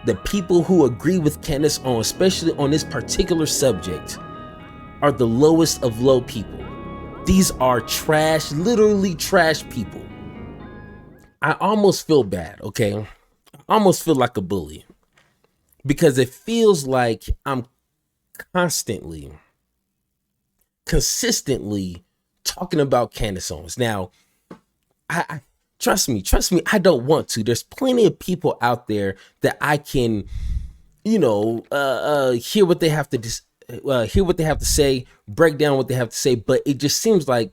the people who agree with Candace Owens, especially on this particular subject, are the lowest of low people. These are trash, literally trash people. I almost feel bad, okay? I almost feel like a bully because it feels like I'm consistently talking about Candace Owens. Now, I trust me, I don't want to. There's plenty of people out there that I can, hear what they have to say, break down what they have to say, but it just seems like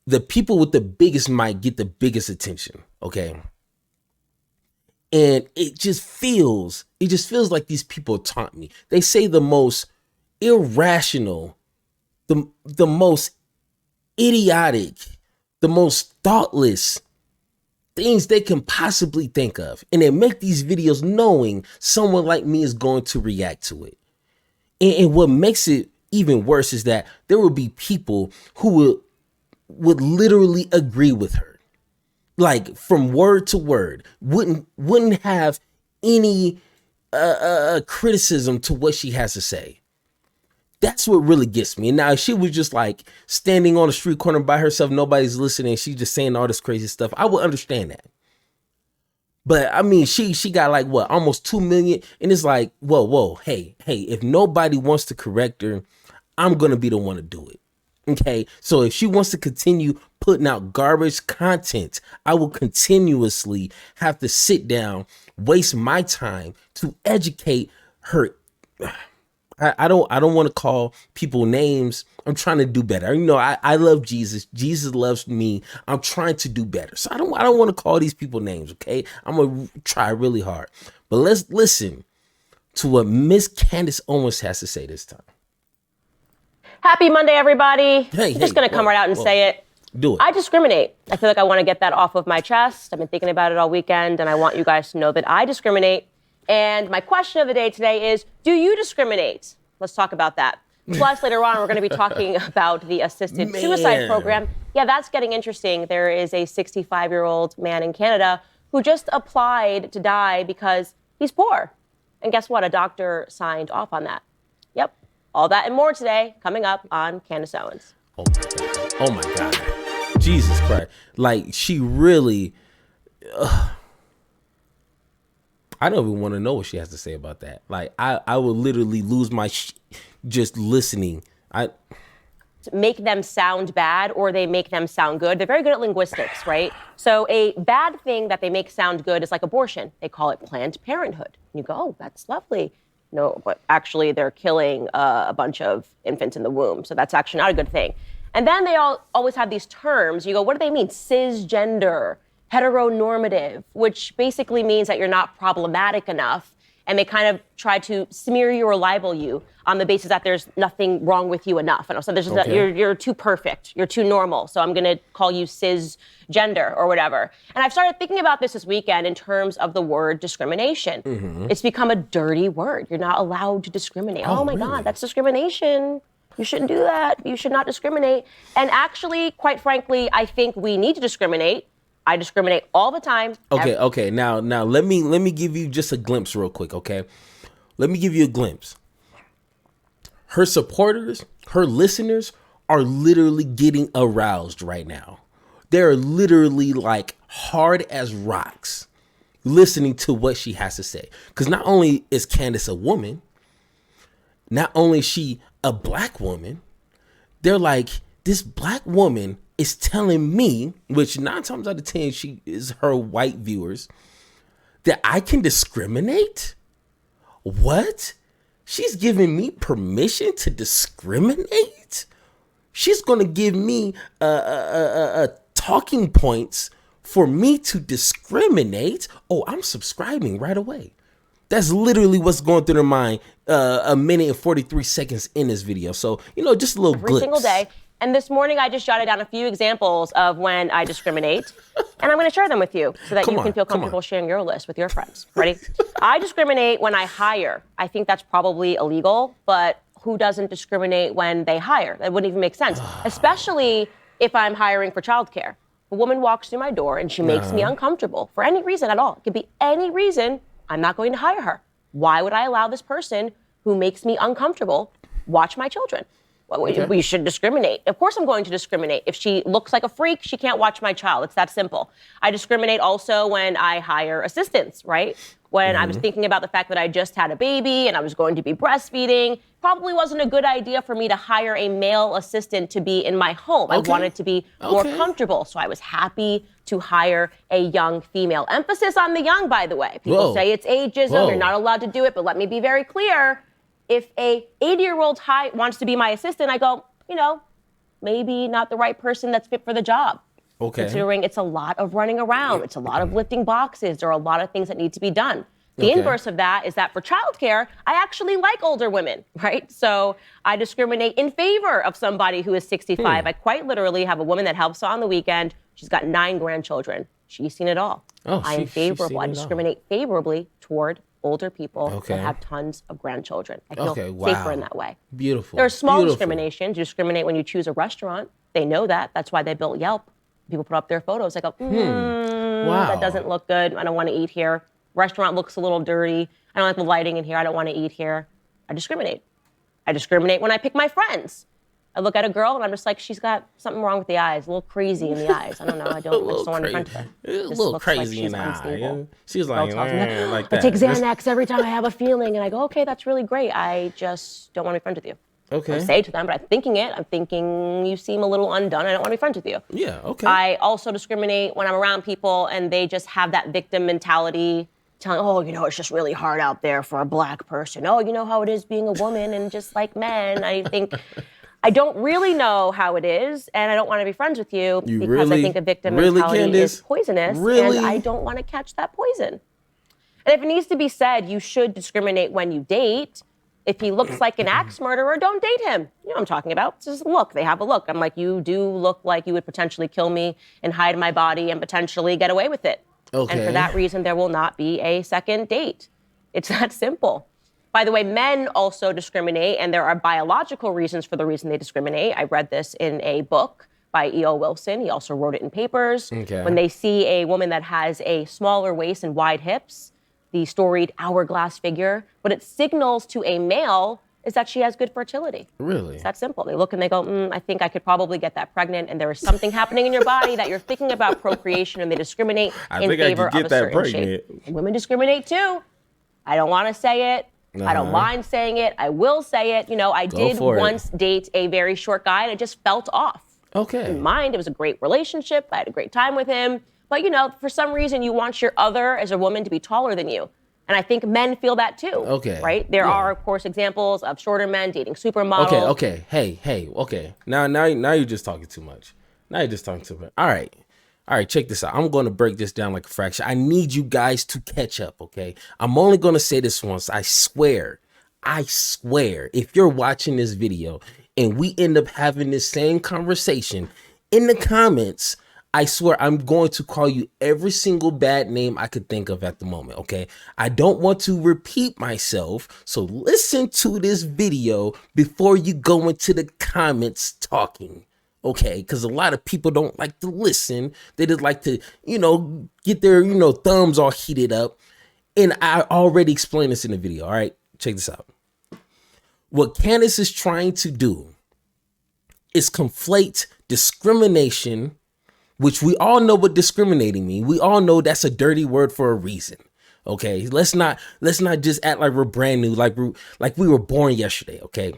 the people with the biggest mic get the biggest attention, okay? And it just feels like these people taunt me. They say the most irrational, the most idiotic, the most thoughtless things they can possibly think of. And they make these videos knowing someone like me is going to react to it. And what makes it even worse is that there will be people who would literally agree with her. Like from word to word, wouldn't have any criticism to what she has to say. That's what really gets me. And now if she was just like standing on the street corner by herself, nobody's listening, she's just saying all this crazy stuff, I would understand that. But I mean, she got like what, almost 2 million, and it's like, whoa, hey, if nobody wants to correct her, I'm gonna be the one to do it. Okay, so if she wants to continue putting out garbage content, I will continuously have to sit down, waste my time to educate her. I don't want to call people names. I'm trying to do better. I love Jesus. Jesus loves me. I'm trying to do better. So I don't want to call these people names, okay? I'm going to try really hard. But let's listen to what Miss Candace Owens has to say this time. Happy Monday, everybody. I'm just going to come right out and say it. Do it. I discriminate. I feel like I want to get that off of my chest. I've been thinking about it all weekend, and I want you guys to know that I discriminate. And my question of the day today is, do you discriminate? Let's talk about that. Plus, later on, we're going to be talking about the assisted suicide program. Yeah, that's getting interesting. There is a 65-year-old man in Canada who just applied to die because he's poor. And guess what? A doctor signed off on that. Yep. All that and more today, coming up on Candace Owens. Oh my God. Jesus Christ. Like, she really... I don't even want to know what she has to say about that. Like, I would literally lose my just listening. Make them sound bad or they make them sound good. They're very good at linguistics, right? So a bad thing that they make sound good is like abortion. They call it Planned Parenthood. And you go, oh, that's lovely. No, but actually they're killing a bunch of infants in the womb. So that's actually not a good thing. And then they always have these terms. You go, what do they mean? Cisgender, heteronormative, which basically means that you're not problematic enough. And they kind of try to smear you or libel you on the basis that there's nothing wrong with you enough. And so there's just you're too perfect. You're too normal. So I'm going to call you cisgender or whatever. And I've started thinking about this weekend in terms of the word discrimination. Mm-hmm. It's become a dirty word. You're not allowed to discriminate. Oh my really? God, that's discrimination. You shouldn't do that. You should not discriminate. And actually, quite frankly, I think we need to discriminate. I discriminate all the time. Okay. Now let me give you just a glimpse real quick, okay? Let me give you a glimpse. Her supporters, her listeners are literally getting aroused right now. They're literally like hard as rocks listening to what she has to say. Because not only is Candace a woman, not only is she a black woman, they're like, this black woman is telling me, which 9 times out of 10 she is her white viewers, that I can discriminate? What? She's giving me permission to discriminate? She's going to give me talking points for me to discriminate? Oh, I'm subscribing right away. That's literally what's going through their mind a minute and 43 seconds in this video. So, just a little glimpse. Every single day. And this morning, I just jotted down a few examples of when I discriminate. And I'm going to share them with you so that you can feel comfortable sharing your list with your friends. Ready? I discriminate when I hire. I think that's probably illegal, but who doesn't discriminate when they hire? That wouldn't even make sense, especially if I'm hiring for childcare. A woman walks through my door and she makes me uncomfortable for any reason at all. It could be any reason. I'm not going to hire her. Why would I allow this person who makes me uncomfortable watch my children? Well, we should discriminate. Of course I'm going to discriminate. If she looks like a freak, she can't watch my child. It's that simple. I discriminate also when I hire assistants, right? When I was thinking about the fact that I just had a baby and I was going to be breastfeeding, probably wasn't a good idea for me to hire a male assistant to be in my home. I wanted to be more comfortable. So I was happy to hire a young female. Emphasis on the young, by the way. People say it's ageism, you're not allowed to do it, but let me be very clear. If a 80-year-old wants to be my assistant, I go, maybe not the right person that's fit for the job. Considering it's a lot of running around, it's a lot of lifting boxes, there are a lot of things that need to be done. The inverse of that is that for childcare, I actually like older women, right? So I discriminate in favor of somebody who is 65. I quite literally have a woman that helps on the weekend. She's got 9 grandchildren. She's seen it all. I am favorable. I discriminate favorably toward older people that have tons of grandchildren. I feel safer in that way. Beautiful. There are small discriminations. You discriminate when you choose a restaurant. They know that. That's why they built Yelp. People put up their photos. I go, that doesn't look good. I don't want to eat here. Restaurant looks a little dirty. I don't like the lighting in here. I don't want to eat here. I discriminate. I discriminate when I pick my friends. I look at a girl and I'm just like, she's got something wrong with the eyes, a little crazy in the eyes. I don't know. I just don't want to be friends with her. A little crazy in the eye. She's like, like that. I take Xanax every time I have a feeling, and I go, okay, that's really great. I just don't want to be friends with you. I say to them, but I'm thinking it. I'm thinking you seem a little undone. I don't want to be friends with you. I also discriminate when I'm around people and they just have that victim mentality, telling, it's just really hard out there for a black person. Oh, you know how it is being a woman and just like men. I think I don't really know how it is, and I don't want to be friends with you because I think a victim mentality is poisonous, and I don't want to catch that poison. And if it needs to be said, you should discriminate when you date. If he looks like an axe murderer, don't date him. You know what I'm talking about. It's just look. They have a look. I'm like, you do look like you would potentially kill me and hide my body and potentially get away with it. And for that reason, there will not be a second date. It's that simple. By the way, men also discriminate, and there are biological reasons for the reason they discriminate. I read this in a book by E.O. Wilson. He also wrote it in papers. When they see a woman that has a smaller waist and wide hips, the storied hourglass figure, what it signals to a male is that she has good fertility. Really? It's that simple. They look and they go, I think I could probably get that pregnant, and there is something happening in your body that you're thinking about procreation, and they discriminate in favor of a certain shape. And women discriminate too. I don't want to say it. I don't mind saying it. I will say it. I did once date a very short guy, and it just felt off. In mind, it was a great relationship. I had a great time with him. But, for some reason, you want your other as a woman to be taller than you. And I think men feel that too. Right? There are, of course, examples of shorter men dating supermodels. Hey. Now you're just talking too much. All right, check this out. I'm going to break this down like a fraction. I need you guys to catch up, okay? I'm only going to say this once. I swear, if you're watching this video and we end up having this same conversation in the comments, I swear I'm going to call you every single bad name I could think of at the moment, okay? I don't want to repeat myself, so listen to this video before you go into the comments talking. Okay, because a lot of people don't like to listen. They just like to, get their, thumbs all heated up. And I already explained this in the video. All right, check this out. What Candace is trying to do is conflate discrimination, which we all know what discriminating means. We all know that's a dirty word for a reason. Okay, let's not just act like we're brand new, like we were born yesterday. Okay.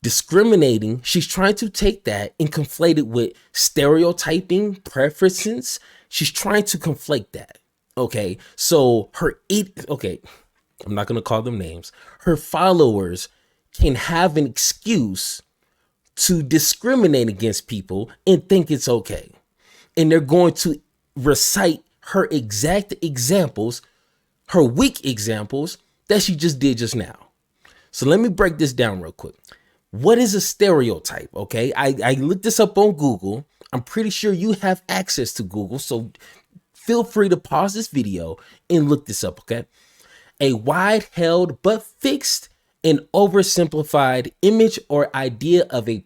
Discriminating, she's trying to take that and conflate it with stereotyping, preferences. She's trying to conflate that. Okay, so I'm not going to call them names. Her followers can have an excuse to discriminate against people and think it's okay. And they're going to recite her exact examples, her weak examples that she just did just now. So let me break this down real quick. What is a stereotype? Okay, I looked this up on Google. I'm pretty sure you have access to Google, so feel free to pause this video and look this up, okay? A wide-held but fixed and oversimplified image or idea of a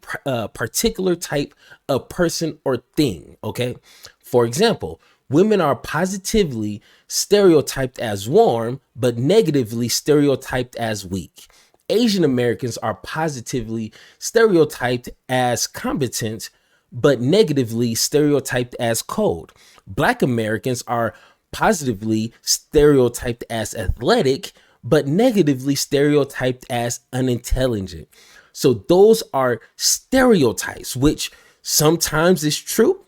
particular type of person or thing, okay? For example, Women are positively stereotyped as warm, but negatively stereotyped as weak. Asian Americans are positively stereotyped as competent, but negatively stereotyped as cold. Black Americans are positively stereotyped as athletic, but negatively stereotyped as unintelligent. So those are stereotypes, which sometimes is true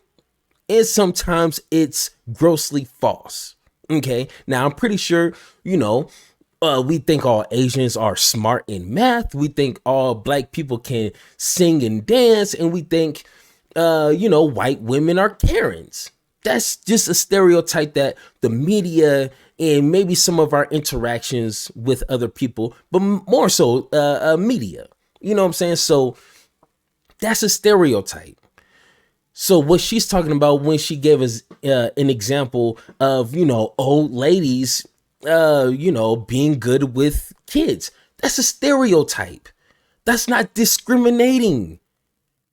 and sometimes it's grossly false. Okay. Now I'm pretty sure, we think all Asians are smart in math. We think all black people can sing and dance. And we think, white women are Karens. That's just a stereotype that the media and maybe some of our interactions with other people, but more so media. You know what I'm saying? So that's a stereotype. So what she's talking about when she gave us an example of, old ladies, being good with kids, that's a stereotype. That's not discriminating.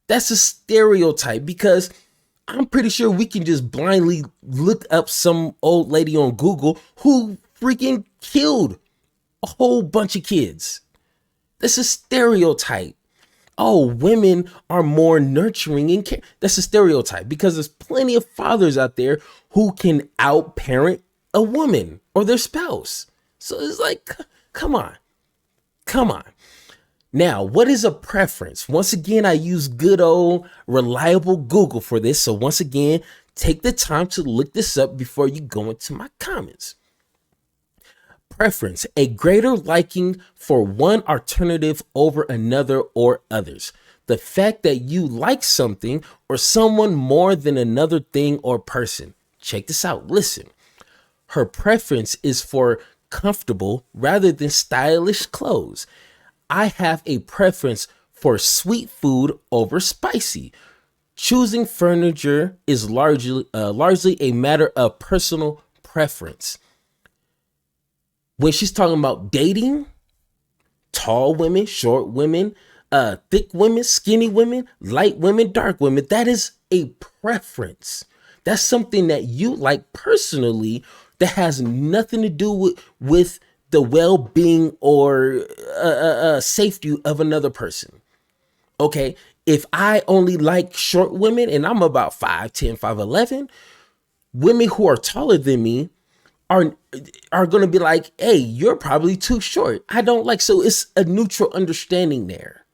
That's a stereotype, because I'm pretty sure we can just blindly look up some old lady on Google who freaking killed a whole bunch of kids. That's a stereotype. Oh, women are more nurturing and care. That's a stereotype, because there's plenty of fathers out there who can outparent a woman or their spouse. So it's like, come on. Now, what is a preference? Once again, I use good old reliable Google for this. So once again, take the time to look this up before you go into my comments. Preference, a greater liking for one alternative over another or others. The fact that you like something or someone more than another thing or person. Check this out. Listen, her preference is for comfortable rather than stylish clothes. I have a preference for sweet food over spicy. Choosing furniture is largely a matter of personal preference. When she's talking about dating, tall women, short women, thick women, skinny women, light women, dark women, that is a preference. That's something that you like personally that has nothing to do with the well-being or safety of another person. Okay, if I only like short women and I'm about 5'10", 5'11", women who are taller than me are going to be like, hey, you're probably too short. I don't like, so it's a neutral understanding there.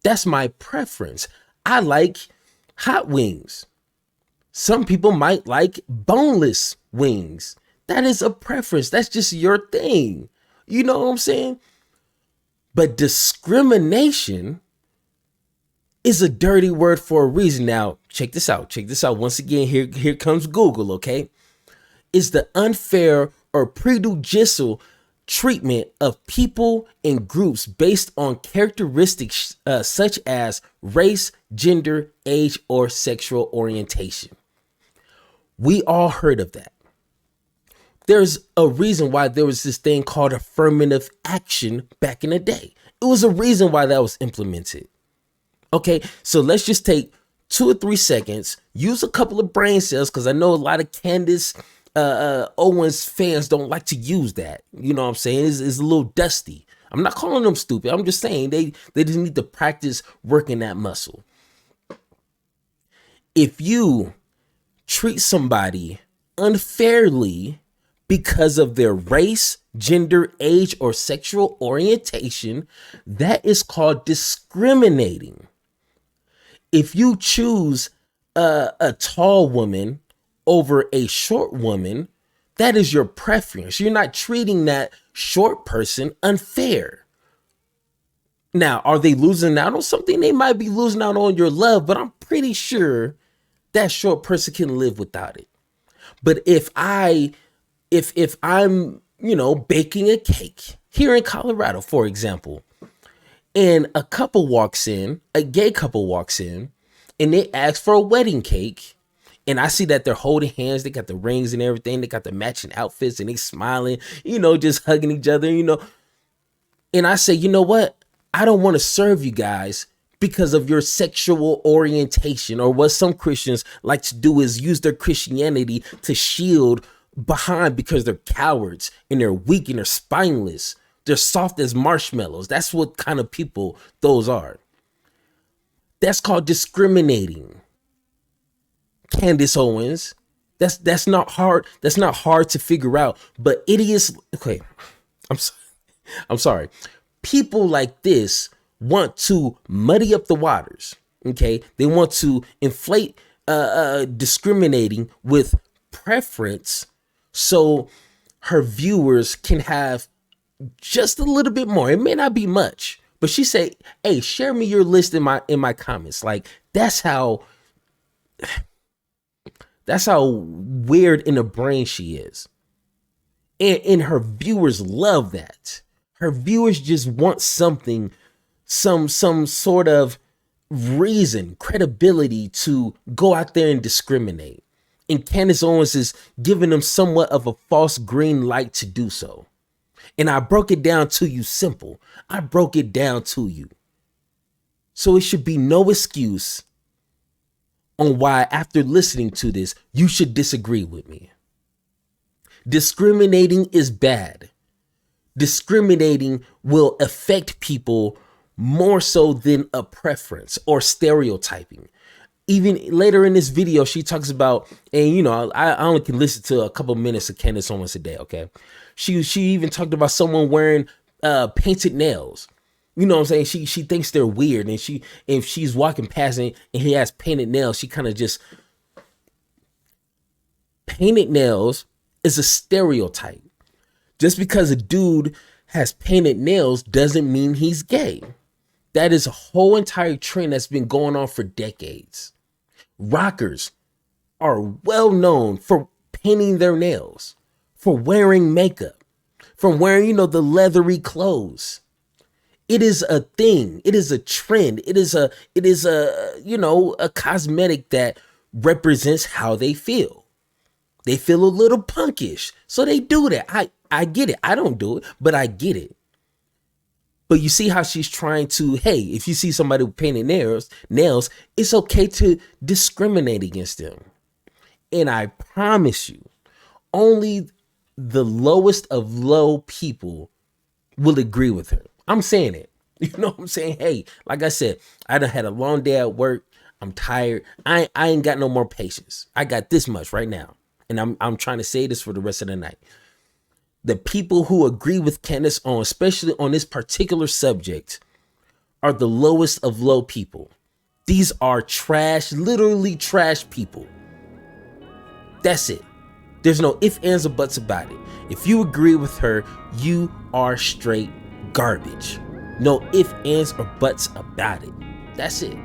That's my preference. I like hot wings. Some people might like boneless wings. That is a preference. That's just your thing. You know what I'm saying? But discrimination is a dirty word for a reason. Now, check this out. Once again, here comes Google, okay? Is the unfair or prejudicial treatment of people and groups based on characteristics such as race, gender, age, or sexual orientation. We all heard of that. There's a reason why there was this thing called affirmative action back in the day. It was a reason why that was implemented. Okay, so let's just take 2 or 3 seconds, use a couple of brain cells, because I know a lot of Candace Owens fans don't like to use that. You know what I'm saying? It's a little dusty. I'm not calling them stupid. I'm just saying they just need to practice working that muscle. If you treat somebody unfairly because of their race, gender, age, or sexual orientation, that is called discriminating. If you choose a tall woman over a short woman, that is your preference. You're not treating that short person unfair. Now, are they losing out on something? They might be losing out on your love, but I'm pretty sure that short person can live without it. But if I'm, baking a cake here in Colorado, for example, and a gay couple walks in, and they ask for a wedding cake, and I see that they're holding hands, they got the rings and everything, they got the matching outfits, and they smiling, just hugging each other, and I say, you know what? I don't want to serve you guys because of your sexual orientation, or what some Christians like to do is use their Christianity to shield behind, because they're cowards and they're weak and they're spineless. They're soft as marshmallows. That's what kind of people those are. That's called discriminating. Candace Owens. That's not hard. That's not hard to figure out. But idiots. Okay, I'm sorry. People like this want to muddy up the waters. Okay, they want to inflate discriminating with preference, so her viewers can have just a little bit more. It may not be much, but she say, "Hey, share me your list in my comments." Like that's how weird in the brain she is. And her viewers love that. Her viewers just want something, some sort of reason, credibility to go out there and discriminate. And Candace Owens is giving them somewhat of a false green light to do so. And I broke it down to you simple. I broke it down to you. So it should be no excuse on why, after listening to this, you should disagree with me. Discriminating is bad. Discriminating will affect people more so than a preference or stereotyping. Even later in this video, she talks about, and you know, I only can listen to a couple minutes of Candace Owens a day, okay? She even talked about someone wearing painted nails. You know what I'm saying? She thinks they're weird, and if she's walking past and he has painted nails, she kind of just... Painted nails is a stereotype. Just because a dude has painted nails doesn't mean he's gay. That is a whole entire trend that's been going on for decades. Rockers are well known for painting their nails, for wearing makeup, for wearing, you know, the leathery clothes. It is a thing. It is a trend. It is a you know, a cosmetic that represents how they feel. They feel a little punkish, so they do that. I get it. I don't do it, but I get it. But you see how she's trying to, hey, if you see somebody with painted nails, it's okay to discriminate against them. And I promise you, only the lowest of low people will agree with her. I'm saying it. You know what I'm saying? Hey, like I said, I done had a long day at work. I'm tired. I ain't got no more patience. I got this much right now. And I'm trying to say this for the rest of the night. The people who agree with Candace Owens, especially on this particular subject, are the lowest of low people. These are trash, literally trash people. That's it. There's no ifs, ands, or buts about it. If you agree with her, you are straight garbage. No ifs, ands, or buts about it. That's it.